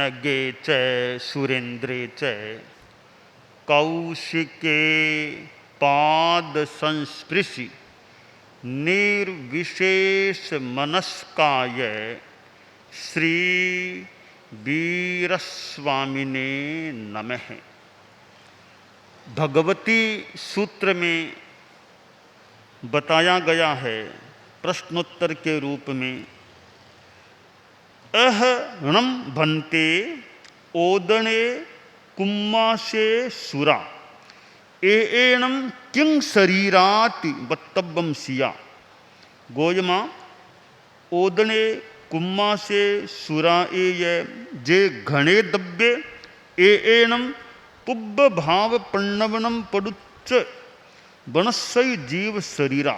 नगे च सुरेन्द्रे च कौशिके पाद संस्पृशि निर्विशेष मनस्काय श्री वीरस्वामिने नमः। भगवती सूत्र में बताया गया है प्रश्नोत्तर के रूप में, अहणम भन्ते ओदणे कुम्माशे सुरा एएणम किं शरीराति वत्तव्यम सिया। गोयमा ओदणे कुम्माशे सुरा ये जे घणे दब्बे एएणम पुब्ब भाव पण्णवनम पडुच्च वनस्सै जीव शरीरा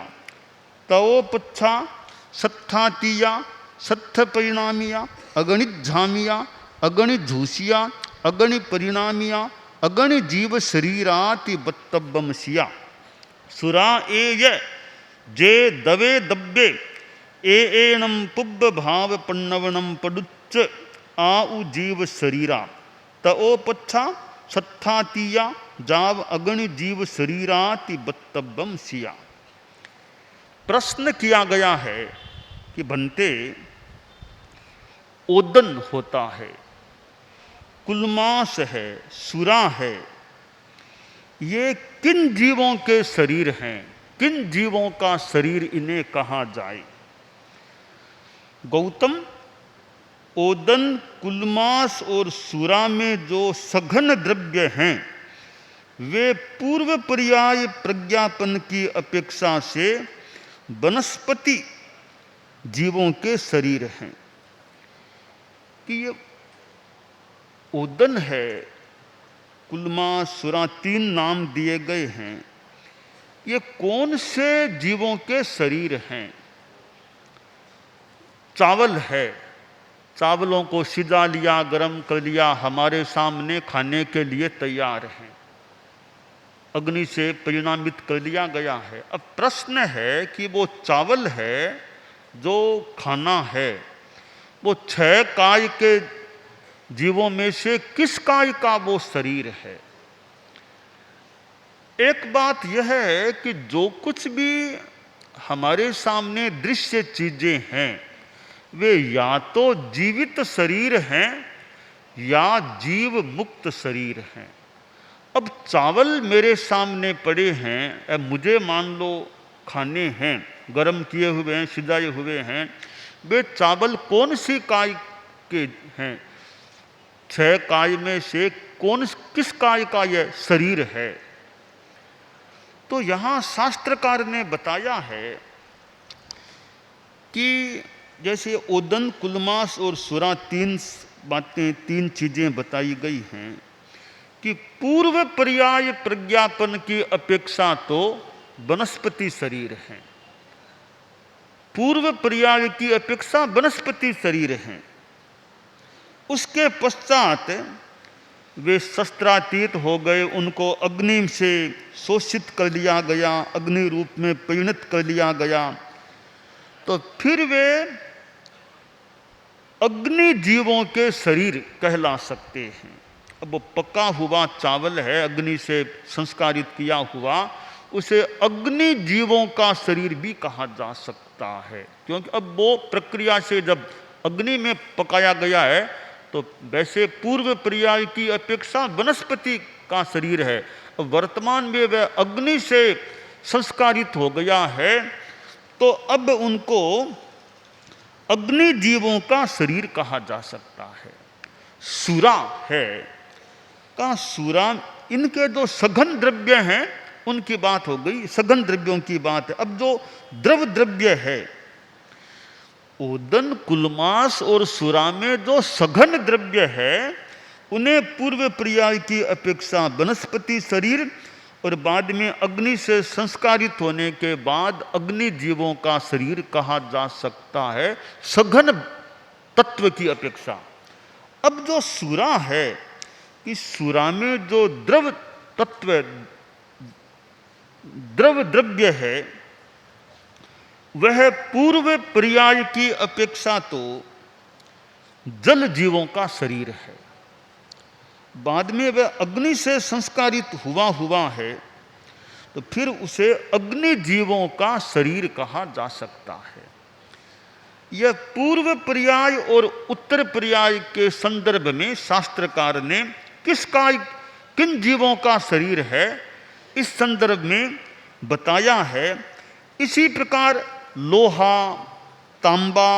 तवोपच्छा सत्थातीया सत्थ परिणामिया अगणित झामिया अगणित झूसिया अगणित परिणामिया अगणित जीव शरीराति वत्तव्यम सिया। सुरा ए जे दवे दब्बे एएणम पुब्ब भाव पण्णवनम पडुच्च आउ जीव शरीरा तओपच्छा सत्थातीया जाव अगणित जीव शरीराति वत्तव्यम सिया। प्रश्न किया गया है कि भन्ते ओदन होता है, कुलमास है, सुरा है, ये किन जीवों के शरीर हैं, किन जीवों का शरीर इन्हें कहा जाए। गौतम, ओदन, कुलमास और सुरा में जो सघन द्रव्य हैं वे पूर्व पर्याय प्रज्ञापन की अपेक्षा से वनस्पति जीवों के शरीर हैं। कि ये ओदन है, कुलमास, सुरा, 3 नाम दिए गए हैं, ये कौन से जीवों के शरीर हैं। चावल है, चावलों को सिजा लिया, गरम कर लिया, हमारे सामने खाने के लिए तैयार हैं, अग्नि से परिणामित कर लिया गया है। अब प्रश्न है कि वो चावल है जो खाना है, वो 6 काय के जीवों में से किस काय का वो शरीर है। एक बात यह है कि जो कुछ भी हमारे सामने दृश्य चीजें हैं वे या तो जीवित शरीर हैं या जीव मुक्त शरीर हैं। अब चावल मेरे सामने पड़े हैं, मुझे मान लो खाने हैं, गरम किए हुए हैं, सिजाए हुए हैं, वे चावल कौन सी काय के हैं, 6 काय में से किस काय का यह शरीर है। तो यहाँ शास्त्रकार ने बताया है कि जैसे ओदन, कुलमास और सुरा 3 बातें, 3 चीजें बताई गई हैं कि पूर्व पर्याय प्रज्ञापन की अपेक्षा तो वनस्पति शरीर हैं, पूर्व पर्याय की अपेक्षा वनस्पति शरीर हैं। उसके पश्चात वे शस्त्रातीत हो गए, उनको अग्नि से शोषित कर लिया गया, अग्नि रूप में परिणत कर लिया गया, तो फिर वे अग्नि जीवों के शरीर कहला सकते हैं। अब वो पका हुआ चावल है, अग्नि से संस्कारित किया हुआ, उसे अग्नि जीवों का शरीर भी कहा जा सकता है, क्योंकि अब वो प्रक्रिया से जब अग्नि में पकाया गया है तो वैसे पूर्व पर्याय की अपेक्षा वनस्पति का शरीर है। अब वर्तमान में वह अग्नि से संस्कारित हो गया है, तो अब उनको अग्नि जीवों का शरीर कहा जा सकता है। सुरा है का सुरा, इनके जो सघन द्रव्य हैं उनकी बात हो गई, सघन द्रव्यों की बात है। अब जो द्रव द्रव्य है, ओदन, कुलमास और सुरा में जो सघन द्रव्य है उन्हें पूर्व पर्याय की अपेक्षा वनस्पति शरीर और बाद में अग्नि से संस्कारित होने के बाद अग्नि जीवों का शरीर कहा जा सकता है, सघन तत्व की अपेक्षा। अब जो सुरा है कि सुरा में जो द्रव तत्व, द्रव द्रव्य है वह पूर्व पर्याय की अपेक्षा तो जल जीवों का शरीर है। बाद में वह अग्नि से संस्कारित हुआ है, तो फिर उसे अग्नि जीवों का शरीर कहा जा सकता है। यह पूर्व पर्याय और उत्तर पर्याय के संदर्भ में शास्त्रकार ने किन जीवों का शरीर है इस संदर्भ में बताया है। इसी प्रकार लोहा, तांबा,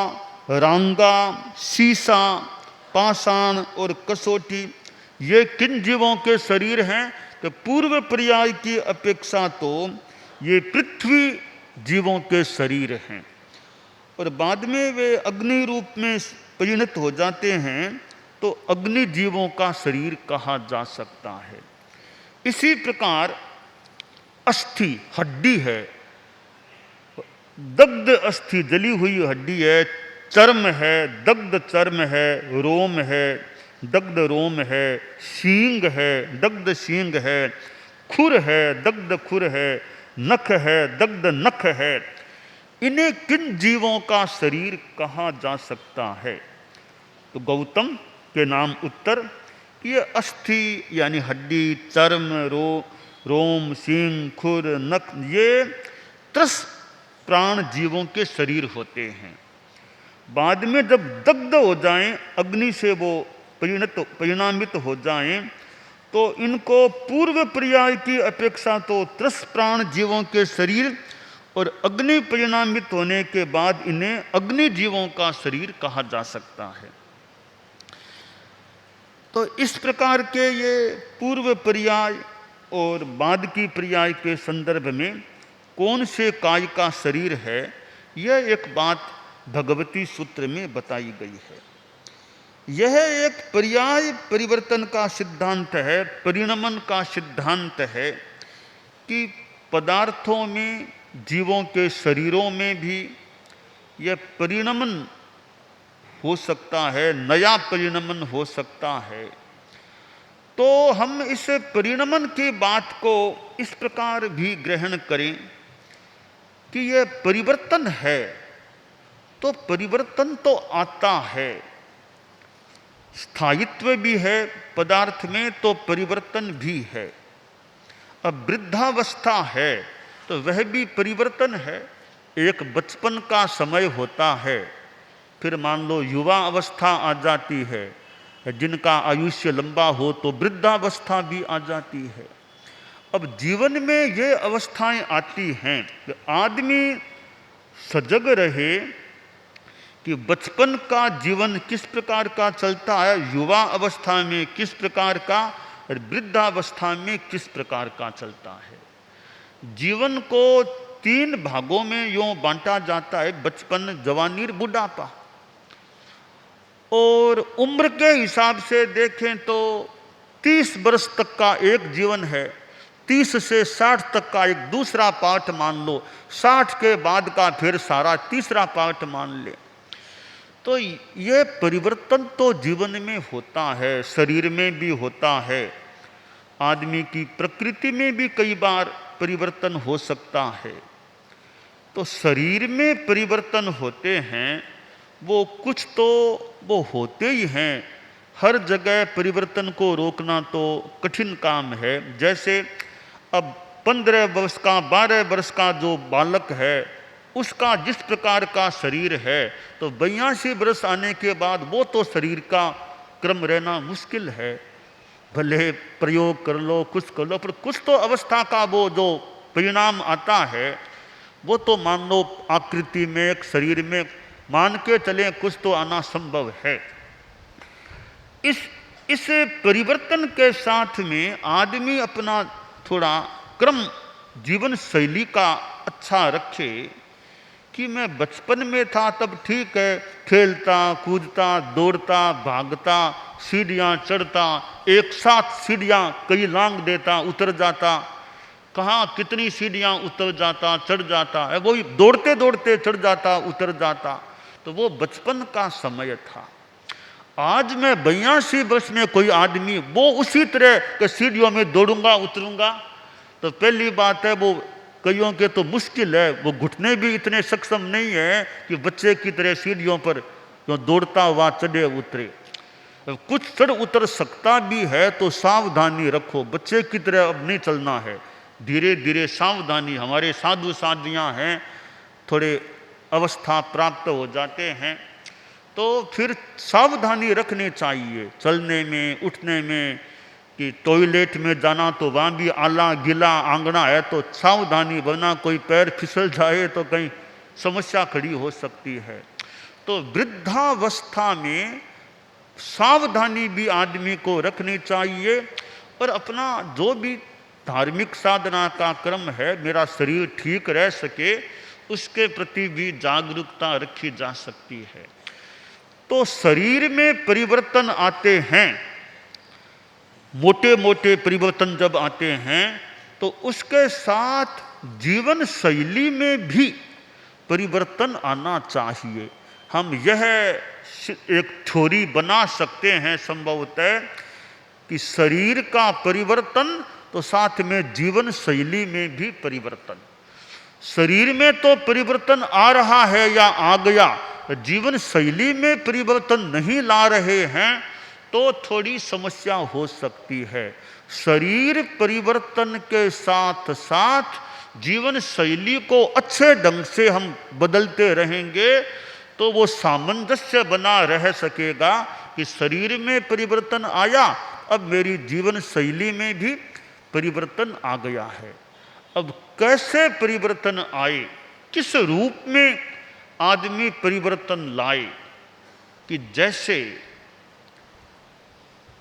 रांगा, सीसा, पाषाण और कसौटी ये किन जीवों के शरीर हैं? तो पूर्व पर्याय की अपेक्षा तो ये पृथ्वी जीवों के शरीर हैं, और बाद में वे अग्नि रूप में परिणत हो जाते हैं तो अग्नि जीवों का शरीर कहा जा सकता है। इसी प्रकार अस्थि हड्डी है, दग्ध अस्थि जली हुई हड्डी है, चर्म है, दग्ध चर्म है, रोम है, दग्ध रोम है, सींग है, दग्ध सींग है, खुर है, दग्ध खुर है, नख है, दग्ध नख है। इन्हें किन जीवों का शरीर कहा जा सकता है? तो गौतम के नाम उत्तर, ये अस्थि यानी हड्डी, चर्म, रोम, सींग, खुर, नख ये 30 प्राण जीवों के शरीर होते हैं। बाद में जब दग्ध हो जाएं, अग्नि से वो परिणामित हो जाएं, तो इनको पूर्व पर्याय की अपेक्षा तो 30 प्राण जीवों के शरीर और अग्नि परिणामित होने के बाद इन्हें अग्नि जीवों का शरीर कहा जा सकता है। तो इस प्रकार के ये पूर्व पर्याय और बाद की पर्याय के संदर्भ में कौन से काय का शरीर है, यह एक बात भगवती सूत्र में बताई गई है। यह एक पर्याय परिवर्तन का सिद्धांत है, परिणमन का सिद्धांत है कि पदार्थों में, जीवों के शरीरों में भी यह परिणमन हो सकता है, नया परिणमन हो सकता है। तो हम इस परिणमन की बात को इस प्रकार भी ग्रहण करें कि यह परिवर्तन है, तो परिवर्तन तो आता है, स्थायित्व भी है पदार्थ में, तो परिवर्तन भी है। अब वृद्धावस्था है तो वह भी परिवर्तन है। एक बचपन का समय होता है, फिर मान लो युवा अवस्था आ जाती है, जिनका आयुष्य लंबा हो तो वृद्धावस्था भी आ जाती है। अब जीवन में ये अवस्थाएं आती हैं कि आदमी सजग रहे कि बचपन का जीवन किस प्रकार का चलता है, युवा अवस्था में किस प्रकार का, और वृद्धावस्था में किस प्रकार का चलता है। जीवन को 3 भागों में यूं बांटा जाता है, बचपन, जवानी, बुढ़ापा। और उम्र के हिसाब से देखें तो 30 वर्ष तक का एक जीवन है, 30 से 60 तक का एक दूसरा पार्ट मान लो, 60 के बाद का फिर सारा तीसरा पार्ट मान ले। तो ये परिवर्तन तो जीवन में होता है, शरीर में भी होता है, आदमी की प्रकृति में भी कई बार परिवर्तन हो सकता है। तो शरीर में परिवर्तन होते हैं, वो कुछ तो वो होते ही हैं। हर जगह परिवर्तन को रोकना तो कठिन काम है। जैसे अब 15 वर्ष का, 12 वर्ष का जो बालक है, उसका जिस प्रकार का शरीर है, तो 82 वर्ष आने के बाद वो तो शरीर का क्रम रहना मुश्किल है। भले प्रयोग कर लो, कुछ कर लो, पर कुछ तो अवस्था का वो जो परिणाम आता है, वो तो मान लो आकृति में, एक शरीर में मान के चले कुछ तो आना संभव है। इस परिवर्तन के साथ में आदमी अपना थोड़ा क्रम जीवन शैली का अच्छा रखे कि मैं बचपन में था तब ठीक है, खेलता कूदता दौड़ता भागता सीढ़ियाँ चढ़ता, एक साथ सीढ़ियाँ कई लांग देता उतर जाता, कहाँ कितनी सीढ़ियाँ उतर जाता चढ़ जाता है, वही दौड़ते दौड़ते चढ़ जाता उतर जाता। तो वो बचपन का समय था। आज मैं 82 वर्ष में कोई आदमी वो उसी तरह के सीढ़ियों में दौड़ूंगा उतरूंगा, तो पहली बात है वो कईयों के तो मुश्किल है, वो घुटने भी इतने सक्षम नहीं है कि बच्चे की तरह सीढ़ियों पर क्यों दौड़ता हुआ चढ़े उतरे। कुछ चढ़ उतर सकता भी है तो सावधानी रखो, बच्चे की तरह अब नहीं चलना है, धीरे धीरे सावधानी। हमारे साधु साधियाँ हैं, थोड़े अवस्था प्राप्त हो जाते हैं तो फिर सावधानी रखनी चाहिए चलने में, उठने में। कि टॉयलेट में जाना तो वहाँ भी आला गीला आंगना है तो सावधानी, वरना कोई पैर फिसल जाए तो कहीं समस्या खड़ी हो सकती है। तो वृद्धावस्था में सावधानी भी आदमी को रखनी चाहिए और अपना जो भी धार्मिक साधना का क्रम है, मेरा शरीर ठीक रह सके, उसके प्रति भी जागरूकता रखी जा सकती है। तो शरीर में परिवर्तन आते हैं, मोटे मोटे परिवर्तन जब आते हैं तो उसके साथ जीवन शैली में भी परिवर्तन आना चाहिए। हम यह एक थ्योरी बना सकते हैं संभवतः कि शरीर का परिवर्तन तो साथ में जीवन शैली में भी परिवर्तन। शरीर में तो परिवर्तन आ रहा है या आ गया, जीवन शैली में परिवर्तन नहीं ला रहे हैं तो थोड़ी समस्या हो सकती है। शरीर परिवर्तन के साथ साथ जीवन शैली को अच्छे ढंग से हम बदलते रहेंगे तो वो सामंजस्य बना रह सकेगा कि शरीर में परिवर्तन आया, अब मेरी जीवन शैली में भी परिवर्तन आ गया है। अब कैसे परिवर्तन आए, किस रूप में आदमी परिवर्तन लाए? कि जैसे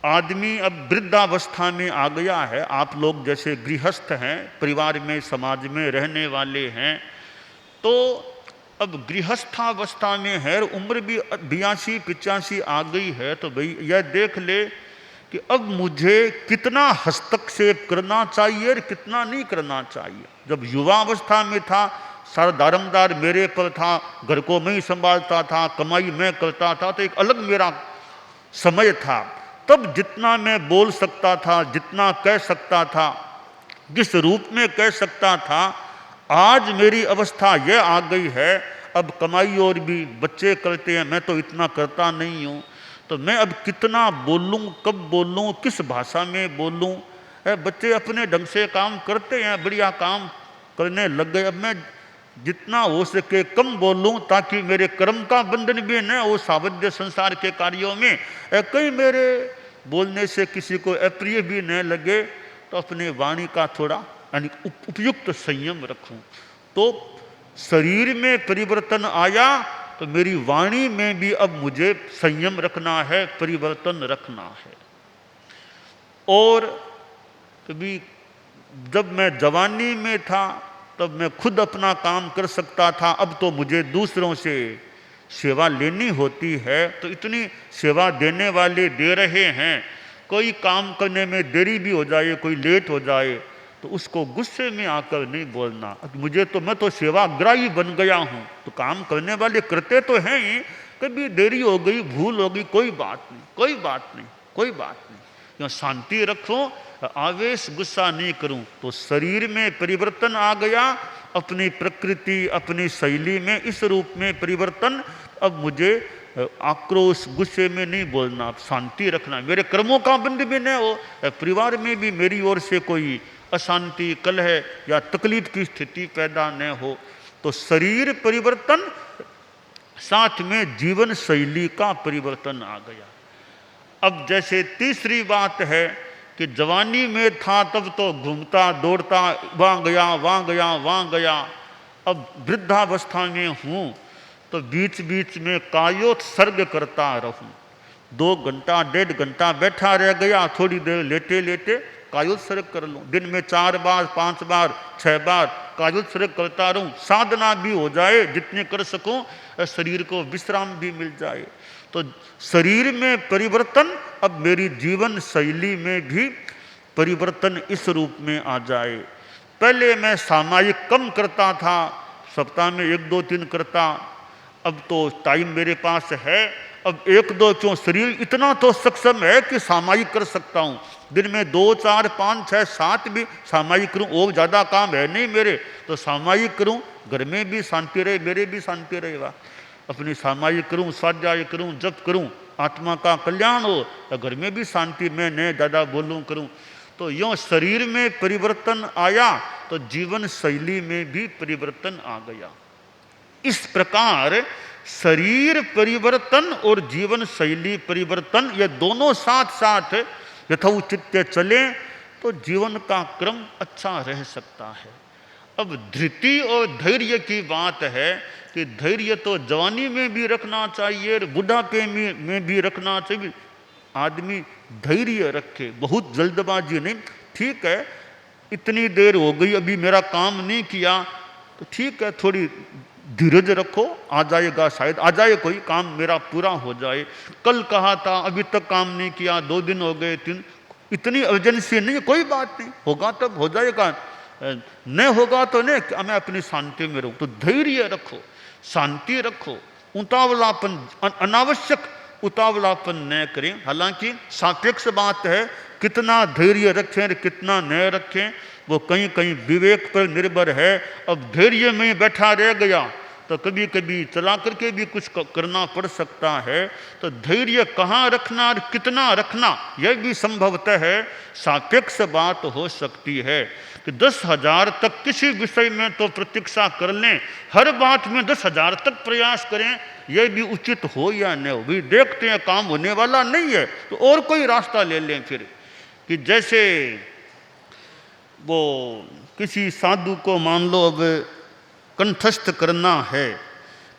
आदमी अब वृद्धावस्था में आ गया है, आप लोग जैसे गृहस्थ हैं, परिवार में समाज में रहने वाले हैं, तो अब गृहस्थावस्था में है, उम्र भी 82-85 आ गई है, तो भाई यह देख ले कि अब मुझे कितना हस्तक्षेप करना चाहिए और कितना नहीं करना चाहिए। जब युवा अवस्था में था, सारा दारमदार मेरे पर था, घर को मैं ही संभालता था, कमाई मैं करता था, तो एक अलग मेरा समय था। तब जितना मैं बोल सकता था, जितना कह सकता था, जिस रूप में कह सकता था, आज मेरी अवस्था यह आ गई है, अब कमाई और भी बच्चे करते हैं, मैं तो इतना करता नहीं हूँ, तो मैं अब कितना बोलूँ, कब बोलूँ, किस भाषा में बोलूँ। बच्चे अपने ढंग से काम करते हैं, बढ़िया काम करने लग गए, अब मैं जितना हो सके कम बोलूं ताकि मेरे कर्म का बंधन भी न हो सावध्य संसार के कार्यों में, कहीं मेरे बोलने से किसी को अप्रिय भी न लगे, तो अपने वाणी का थोड़ा यानी उपयुक्त संयम रखूं। तो शरीर में परिवर्तन आया तो मेरी वाणी में भी अब मुझे संयम रखना है, परिवर्तन रखना है। और कभी जब मैं जवानी में था तब मैं खुद अपना काम कर सकता था, अब तो मुझे दूसरों से सेवा लेनी होती है, तो इतनी सेवा देने वाले दे रहे हैं, कोई काम करने में देरी भी हो जाए, कोई लेट हो जाए तो उसको गुस्से में आकर नहीं बोलना, मुझे तो मैं तो सेवाग्राही बन गया हूँ, तो काम करने वाले करते तो हैं ही, कभी देरी हो गई, भूल हो गई, कोई बात नहीं, कोई बात नहीं, कोई बात नहीं, क्यों शांति रखो, आवेश गुस्सा नहीं करूं। तो शरीर में परिवर्तन आ गया, अपनी प्रकृति अपनी शैली में इस रूप में परिवर्तन, अब मुझे आक्रोश गुस्से में नहीं बोलना, अब शांति रखना, मेरे कर्मों का बंध भी न हो, परिवार में भी मेरी ओर से कोई अशांति कलह या तकलीफ की स्थिति पैदा न हो। तो शरीर परिवर्तन साथ में जीवन शैली का परिवर्तन आ गया। अब जैसे तीसरी बात है कि जवानी में था तब तो घूमता दौड़ता, वहाँ गया वहाँ गया वहाँ गया, अब वृद्धावस्था में हूँ तो बीच बीच में कायोत्सर्ग करता रहूँ, 2 घंटा 1.5 घंटा बैठा रह गया, थोड़ी देर लेटे लेटे कायोत्सर्ग कर लूँ, दिन में 4 बार 5 बार 6 बार कायोत्सर्ग करता रहूँ, साधना भी हो जाए, जितनी कर सकूँ, शरीर को विश्राम भी मिल जाए। तो शरीर में परिवर्तन, अब मेरी जीवन शैली में भी परिवर्तन इस रूप में आ जाए। पहले मैं सामायिक कम करता था, सप्ताह में 1-2-3 करता, अब तो टाइम मेरे पास है, अब 1-2 क्यों, शरीर इतना तो सक्षम है कि सामायिक कर सकता हूँ, दिन में 2, 4, 5, 6, 7 भी सामायिक करूँ, और ज़्यादा काम है नहीं मेरे, तो सामायिक करूँ, घर में भी शांति रहे, मेरे भी शांति रहेगा। अपनी सामायिक करूं, स्वाध्याय करूं, जप करूं, आत्मा का कल्याण हो, तो घर में भी शांति, मैं न ज़्यादा बोलूं करूं। तो यूँ शरीर में परिवर्तन आया तो जीवन शैली में भी परिवर्तन आ गया। इस प्रकार शरीर परिवर्तन और जीवन शैली परिवर्तन, ये दोनों साथ साथ यथोचित चले तो जीवन का क्रम अच्छा रह सकता है। अब धृति और धैर्य की बात है कि धैर्य तो जवानी में भी रखना चाहिए और बुढ़ापे में भी रखना चाहिए। आदमी धैर्य रखे, बहुत जल्दबाजी नहीं। ठीक है, इतनी देर हो गई, अभी मेरा काम नहीं किया, तो ठीक है, थोड़ी धीरज रखो, आ जाएगा, शायद आ जाए, कोई काम मेरा पूरा हो जाए। कल कहा था, अभी तक काम नहीं किया, 2 दिन हो गए, 3, इतनी अर्जेंसी नहीं, कोई बात नहीं, होगा तब हो जाएगा, नहीं होगा तो नहीं, मैं अपनी शांति में रहूं। तो धैर्य रखो, शांति रखो, उतावलापन, अनावश्यक उतावलापन न करें। हालांकि सापेक्ष बात है, कितना धैर्य रखें कितना न रखें वो कहीं कहीं विवेक पर निर्भर है। अब धैर्य में बैठा रह गया तो कभी कभी चला करके भी कुछ करना पड़ सकता है। तो धैर्य कहाँ रखना और कितना रखना, यह भी संभवतः है सापेक्ष बात हो सकती है कि 10,000 तक किसी विषय में तो प्रतीक्षा कर लें, हर बात में 10,000 तक प्रयास करें, यह भी उचित हो या न हो। भी देखते हैं काम होने वाला नहीं है तो और कोई रास्ता ले लें। फिर कि जैसे वो किसी साधु को मान लो अब कंठस्थ करना है,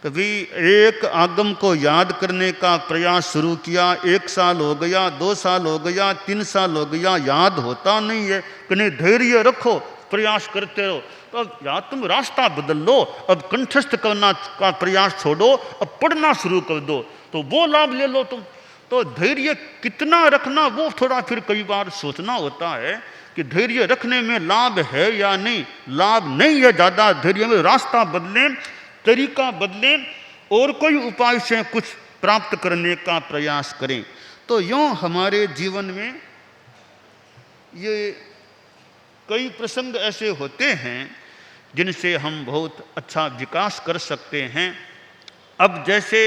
कभी एक आगम को याद करने का प्रयास शुरू किया, 1 साल हो गया, 2 साल हो गया, 3 साल हो गया, याद होता नहीं है। कहीं धैर्य रखो, प्रयास करते रहो। तो अब या तुम रास्ता बदल लो, अब कंठस्थ करना का प्रयास छोड़ो, अब पढ़ना शुरू कर दो, तो वो लाभ ले लो तुम। तो धैर्य कितना रखना वो थोड़ा फिर कई बार सोचना होता है कि धैर्य रखने में लाभ है या नहीं। लाभ नहीं है ज़्यादा धैर्य में, रास्ता बदलें, तरीका बदलें और कोई उपाय से कुछ प्राप्त करने का प्रयास करें। तो यूँ हमारे जीवन में ये कई प्रसंग ऐसे होते हैं जिनसे हम बहुत अच्छा विकास कर सकते हैं। अब जैसे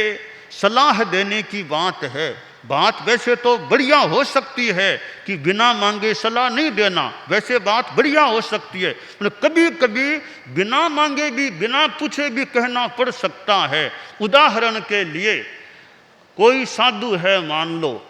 सलाह देने की बात है, बात वैसे तो बढ़िया हो सकती है कि बिना मांगे सलाह नहीं देना, वैसे बात बढ़िया हो सकती है, कभी कभी बिना मांगे भी बिना पूछे भी कहना पड़ सकता है। उदाहरण के लिए कोई साधु है, मान लो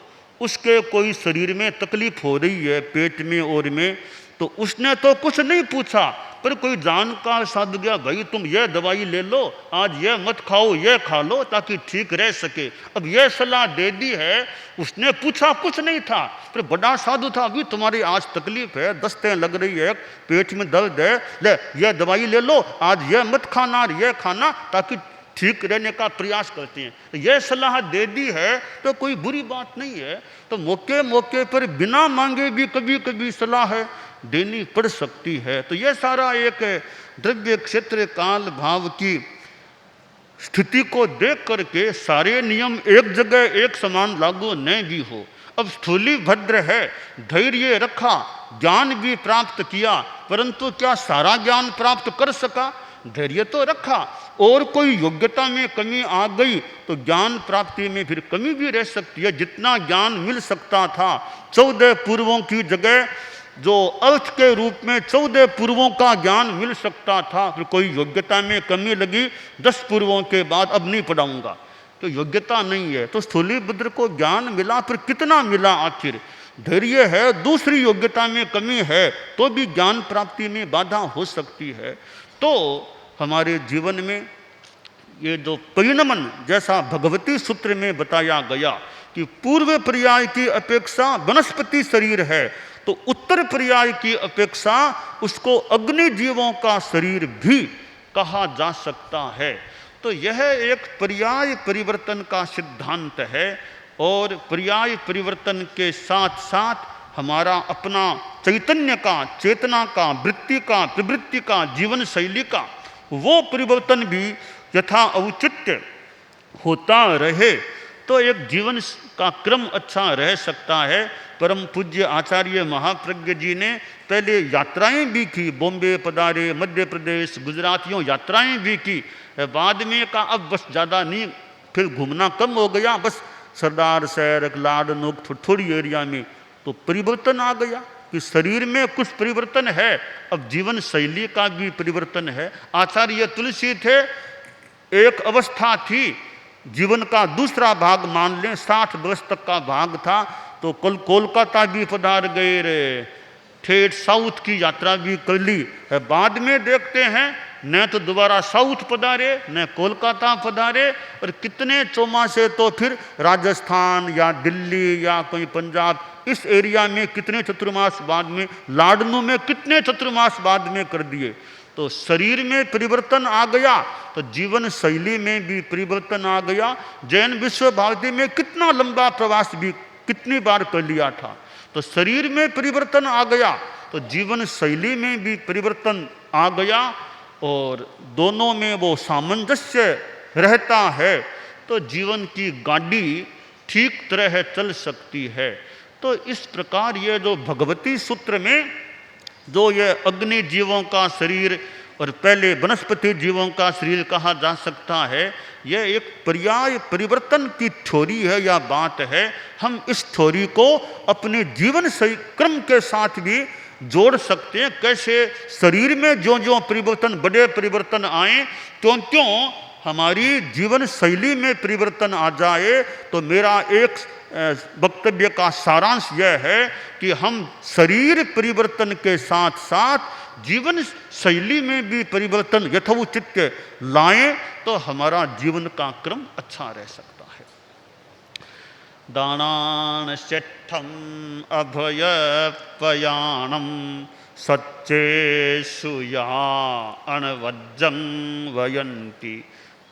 उसके कोई शरीर में तकलीफ हो रही है, पेट में और में, तो उसने तो कुछ नहीं पूछा, पर कोई जानकार साधु गया, भाई तुम ये दवाई ले लो, आज ये मत खाओ, ये खा लो ताकि ठीक रह सके। अब ये सलाह दे दी है, उसने पूछा कुछ नहीं था, पर बड़ा साधु था, अभी तुम्हारी आज तकलीफ है, दस्तें लग रही है, पेट में दर्द है, ले ये दवाई ले लो, आज ये मत खाना और ये खाना ताकि ठीक रहने का प्रयास करते हैं। तो यह सलाह दे दी है तो कोई बुरी बात नहीं है। तो मौके मौके पर बिना मांगे भी कभी कभी सलाह देनी पड़ सकती है। तो यह सारा एक द्रव्य क्षेत्र काल भाव की स्थिति को देख करके सारे नियम एक जगह एक समान लागू न भी हो। अब स्थूली भद्र है, धैर्य रखा, ज्ञान भी प्राप्त किया, परंतु क्या सारा ज्ञान प्राप्त कर सका? धैर्य तो रखा, और कोई योग्यता में कमी आ गई तो ज्ञान प्राप्ति में फिर कमी भी रह सकती है। जितना ज्ञान मिल सकता था 14 पूर्वों की जगह जो अर्थ के रूप में 14 पूर्वों का ज्ञान मिल सकता था, फिर कोई योग्यता में कमी लगी, 10 पूर्वों के बाद अब नहीं पढ़ाऊंगा, तो योग्यता नहीं है। तो स्थूली बुद्ध को ज्ञान मिला, फिर कितना मिला आखिर? धैर्य है, दूसरी योग्यता में कमी है तो भी ज्ञान प्राप्ति में बाधा हो सकती है। तो हमारे जीवन में ये जो परिणमन जैसा भगवती सूत्र में बताया गया कि पूर्व पर्याय की अपेक्षा वनस्पति शरीर है, तो उत्तर पर्याय की अपेक्षा उसको अग्नि जीवों का शरीर भी कहा जा सकता है। तो यह एक पर्याय परिवर्तन का सिद्धांत है, और पर्याय परिवर्तन के साथ साथ हमारा अपना चैतन्य का, चेतना का, वृत्ति का, प्रवृत्ति का, जीवन शैली का वो परिवर्तन भी यथा औचित्य होता रहे तो एक जीवन का क्रम अच्छा रह सकता है। परम पूज्य आचार्य महाप्रज्ञ जी ने पहले यात्राएं भी की, बॉम्बे पधारे, मध्य प्रदेश, गुजरात, यूँ यात्राएं भी की, बाद में का अब बस ज़्यादा नहीं फिर घूमना कम हो गया, बस सरदार शहर, लाडनोक, थोड़ी एरिया में, तो परिवर्तन आ गया कि शरीर में कुछ परिवर्तन है, अब जीवन शैली का भी परिवर्तन है। आचार्य तुलसी थे, एक अवस्था थी, जीवन का दूसरा भाग मान लें, 60 वर्ष तक का भाग था, तो कोलकाता भी पधार गए रे, ठेठ साउथ की यात्रा भी कर ली है। बाद में देखते हैं न तो दोबारा साउथ पधारे न कोलकाता पधारे, और कितने चौमासे तो फिर राजस्थान या दिल्ली या कोई पंजाब, इस एरिया में कितने चतुर्मास बाद में, लाडनू में कितने चतुर्मास बाद में कर दिए। तो शरीर में परिवर्तन आ गया तो जीवन शैली में भी परिवर्तन आ गया। जैन विश्व भारती में कितना लंबा प्रवास भी कितनी बार कर लिया था, तो शरीर में परिवर्तन आ गया तो जीवन शैली में भी परिवर्तन आ गया, और दोनों में वो सामंजस्य रहता है तो जीवन की गाड़ी ठीक तरह चल सकती है। तो इस प्रकार ये जो भगवती सूत्र में जो ये अग्नि जीवों का शरीर और पहले वनस्पति जीवों का शरीर कहा जा सकता है, यह एक पर्याय परिवर्तन की थ्योरी है या बात है। हम इस थ्योरी को अपने जीवन क्रम के साथ भी जोड़ सकते हैं। कैसे शरीर में जो जो परिवर्तन, बड़े परिवर्तन आए, त्यों त्यों हमारी जीवन शैली में परिवर्तन आ जाए। तो मेरा एक वक्तव्य का सारांश यह है कि हम शरीर परिवर्तन के साथ साथ जीवन शैली में भी परिवर्तन यथोचित लाएं तो हमारा जीवन का क्रम अच्छा रह सकता है। दानान शेठम अभय पयाणम सच्चेषु या अणवज्जं वयन्ति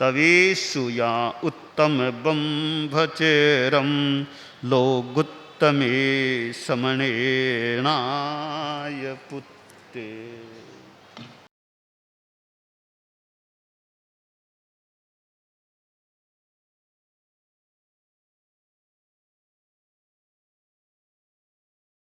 तवेषु या उत्तम बंभचेरम लोगुत्तमे समणेनाय पुत्ते।